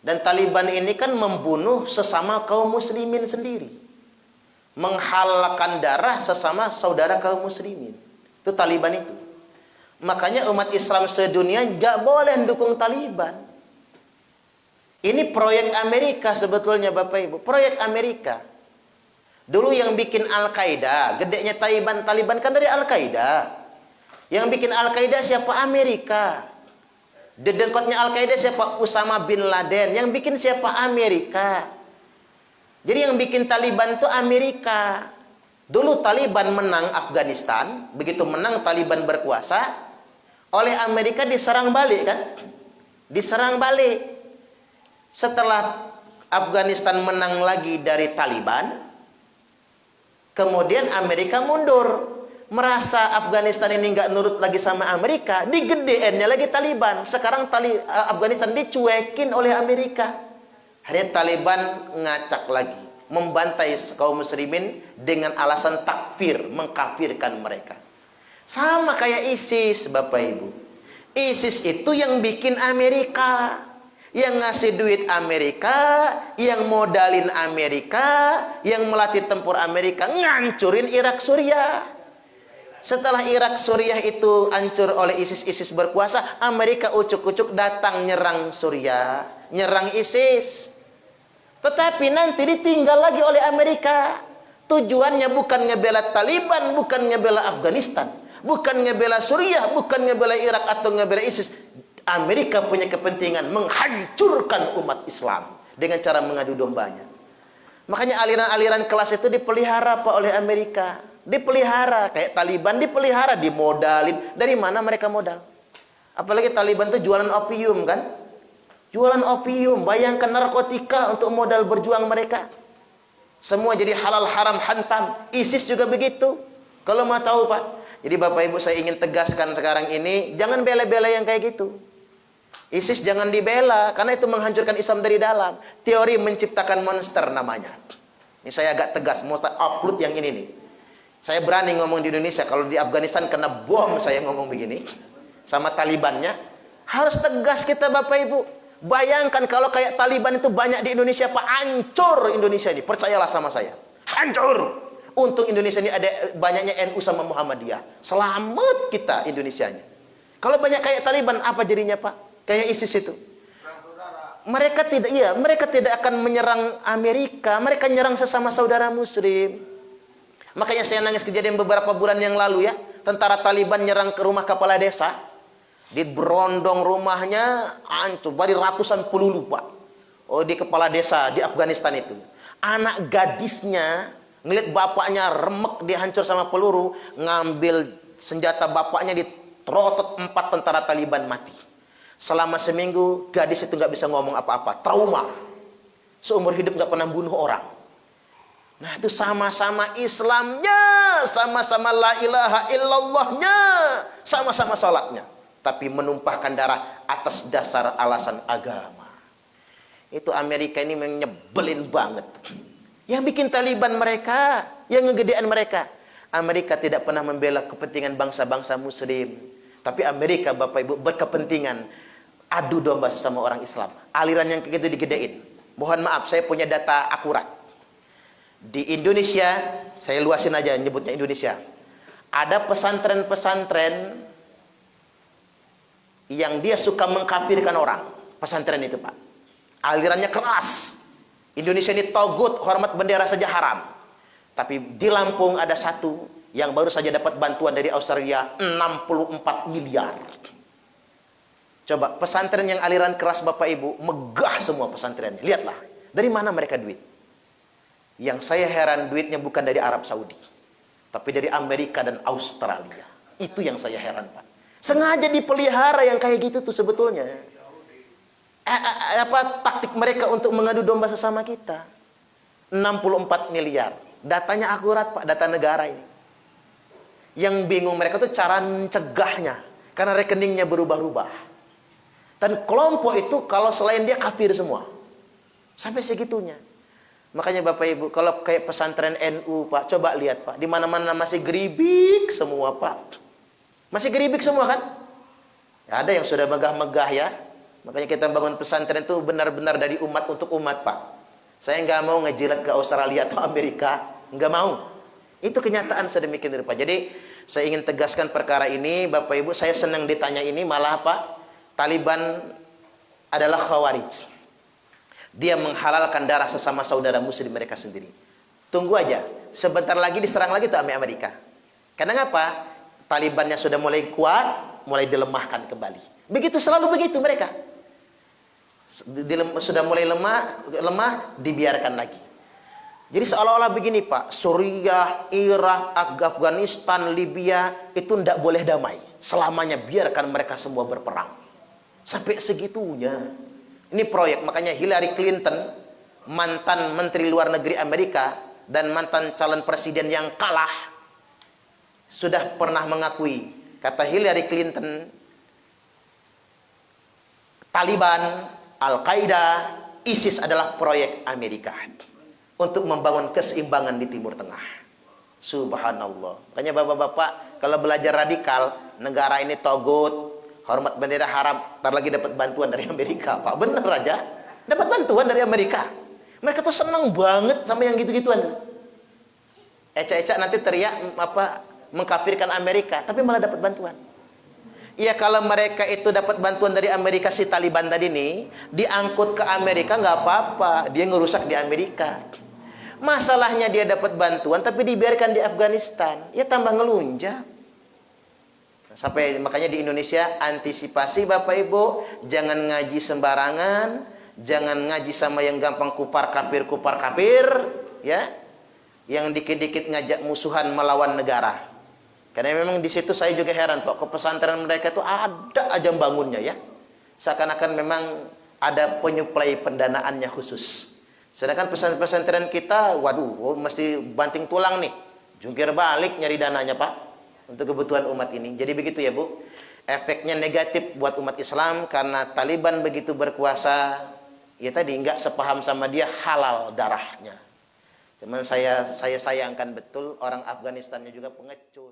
Dan Taliban ini kan membunuh sesama kaum muslimin sendiri. Menghalalkan darah sesama saudara kaum muslimin. Itu Taliban itu. Makanya umat Islam sedunia gak boleh mendukung Taliban. Ini proyek Amerika sebetulnya Bapak Ibu. Proyek Amerika. Dulu yang bikin Al-Qaeda, gedenya Taliban kan dari Al-Qaeda. Yang bikin Al-Qaeda siapa? Amerika. Dedengkotnya Al-Qaeda siapa? Usama bin Laden. Yang bikin siapa? Amerika. Jadi yang bikin Taliban itu Amerika. Dulu Taliban menang Afghanistan. Begitu menang Taliban berkuasa. Oleh Amerika diserang balik kan? Diserang balik. Setelah Afghanistan menang lagi dari Taliban. Kemudian Amerika mundur. Merasa Afghanistan ini nggak nurut lagi sama Amerika, digedeannya lagi Taliban. Sekarang Afghanistan dicuekin oleh Amerika. Akhirnya Taliban ngacak lagi, membantai kaum muslimin dengan alasan takfir, mengkafirkan mereka. Sama kayak ISIS, Bapak Ibu. ISIS itu yang bikin Amerika, yang ngasih duit Amerika, yang modalin Amerika, yang melatih tempur Amerika, ngancurin Irak Suriah. Setelah Irak Suriah itu hancur oleh ISIS berkuasa, Amerika ucuk-ucuk datang nyerang Suriah, nyerang ISIS. Tetapi nanti ditinggal lagi oleh Amerika. Tujuannya bukan ngebela Taliban, bukan ngebela Afghanistan, bukan ngebela Suriah, bukan ngebela Irak atau ngebela ISIS. Amerika punya kepentingan menghancurkan umat Islam dengan cara mengadu dombanya. Makanya aliran-aliran kelas itu dipelihara Pak oleh Amerika. Dipelihara, kayak Taliban dipelihara, dimodalin. Dari mana mereka modal? Apalagi Taliban itu jualan opium kan? Jualan opium, bayangkan narkotika untuk modal berjuang mereka. Semua jadi halal haram hantam. ISIS juga begitu. Kalau mau tahu Pak. Jadi Bapak Ibu saya ingin tegaskan sekarang ini, jangan bela-bela yang kayak gitu. ISIS jangan dibela, karena itu menghancurkan Islam dari dalam. Teori menciptakan monster namanya. Ini saya agak tegas, mau upload yang ini nih. Saya berani ngomong di Indonesia. Kalau di Afghanistan kena bom saya ngomong begini. Sama Talibannya. Harus tegas kita Bapak Ibu. Bayangkan kalau kayak Taliban itu banyak di Indonesia Pak. Hancur Indonesia ini. Percayalah sama saya. Hancur. Untung Indonesia ini ada banyaknya NU sama Muhammadiyah. Selamat kita Indonesianya. Kalau banyak kayak Taliban apa jadinya Pak? Kayak ISIS itu. Mereka tidak akan menyerang Amerika. Mereka nyerang sesama saudara muslim. Makanya saya nangis kejadian beberapa bulan yang lalu ya. Tentara Taliban nyerang ke rumah kepala desa. Diberondong rumahnya, hancur. Bari ratusan peluru Pak. Oh, di kepala desa di Afghanistan itu. Anak gadisnya, ngeliat bapaknya remek dihancur sama peluru. Ngambil senjata bapaknya, diterotot 4 tentara Taliban mati. Selama seminggu, gadis itu nggak bisa ngomong apa-apa. Trauma. Seumur hidup nggak pernah bunuh orang. Nah itu sama-sama Islamnya, sama-sama la ilaha illallahnya, sama-sama salatnya. Tapi menumpahkan darah atas dasar alasan agama. Itu Amerika ini menyebelin banget. Yang bikin Taliban mereka, yang ngegedean mereka. Amerika tidak pernah membela kepentingan bangsa-bangsa muslim. Tapi Amerika Bapak Ibu berkepentingan adu domba sesama orang Islam. Aliran yang kayak gitu digedein. Mohon maaf saya punya data akurat. Di Indonesia, saya luasin aja nyebutnya Indonesia. Ada pesantren-pesantren yang dia suka mengkafirkan orang. Pesantren itu Pak. Alirannya keras. Indonesia ini togut, hormat bendera saja haram. Tapi di Lampung ada satu yang baru saja dapat bantuan dari Australia 64 miliar. Coba pesantren yang aliran keras Bapak Ibu, megah semua pesantrennya. Lihatlah, dari mana mereka duit? Yang saya heran duitnya bukan dari Arab Saudi, tapi dari Amerika dan Australia. Itu yang saya heran Pak. Sengaja dipelihara yang kayak gitu tuh sebetulnya. Taktik mereka untuk mengadu domba sesama kita. 64 miliar. Datanya akurat Pak, data negara ini. Yang bingung mereka tuh cara mencegahnya. Karena rekeningnya berubah-ubah. Dan kelompok itu kalau selain dia kafir semua. Sampai segitunya. Makanya Bapak Ibu, kalau kayak pesantren NU Pak, coba lihat Pak, di mana-mana masih geribik semua Pak. Masih geribik semua kan? Ya, ada yang sudah megah-megah ya. Makanya kita bangun pesantren itu benar-benar dari umat untuk umat, Pak. Saya nggak mau ngejilat ke Australia atau Amerika, nggak mau. Itu kenyataan sedemikian rupa. Jadi saya ingin tegaskan perkara ini, Bapak Ibu. Saya senang ditanya ini, malah apa? Taliban adalah khawarij. Dia menghalalkan darah sesama saudara muslim mereka sendiri. Tunggu aja, sebentar lagi diserang lagi tuh Amerika. Karena apa? Talibannya sudah mulai kuat, mulai dilemahkan kembali. Begitu, selalu begitu mereka. Sudah mulai lemah, dibiarkan lagi. Jadi seolah-olah begini, Pak, Suriah, Irak, Afghanistan, Libya itu tidak boleh damai. Selamanya biarkan mereka semua berperang. Sampai segitunya. Ini proyek, makanya Hillary Clinton, mantan Menteri Luar Negeri Amerika dan mantan calon presiden yang kalah, sudah pernah mengakui, kata Hillary Clinton, Taliban, Al-Qaeda, ISIS adalah proyek Amerika untuk membangun keseimbangan di Timur Tengah. Subhanallah. Makanya bapak-bapak, kalau belajar radikal, negara ini togut, hormat bendera haram, ntar lagi dapat bantuan dari Amerika, Pak. Bener aja, dapat bantuan dari Amerika. Mereka tuh senang banget sama yang gitu-gituan. Ecak-ecak nanti teriak mengkafirkan Amerika, tapi malah dapat bantuan. Ya kalau mereka itu dapat bantuan dari Amerika, si Taliban tadi nih, diangkut ke Amerika nggak apa-apa, dia ngerusak di Amerika. Masalahnya dia dapat bantuan tapi dibiarkan di Afghanistan, ya tambah ngelunjak. Sampai makanya di Indonesia antisipasi Bapak Ibu, jangan ngaji sembarangan, jangan ngaji sama yang gampang kupar kafir, ya, yang dikit-dikit ngajak musuhan melawan negara. Karena memang di situ saya juga heran, Pak, ke pesantren mereka itu ada aja bangunnya, ya. Seakan-akan memang ada penyuplai pendanaannya khusus. Sedangkan pesantren kita, waduh, mesti banting tulang nih, jungkir balik nyari dananya, Pak, untuk kebutuhan umat ini. Jadi begitu ya, Bu. Efeknya negatif buat umat Islam karena Taliban begitu berkuasa, ya tadi nggak sepaham sama dia, halal darahnya. Cuman saya sayangkan betul orang Afghanistannya juga pengecut.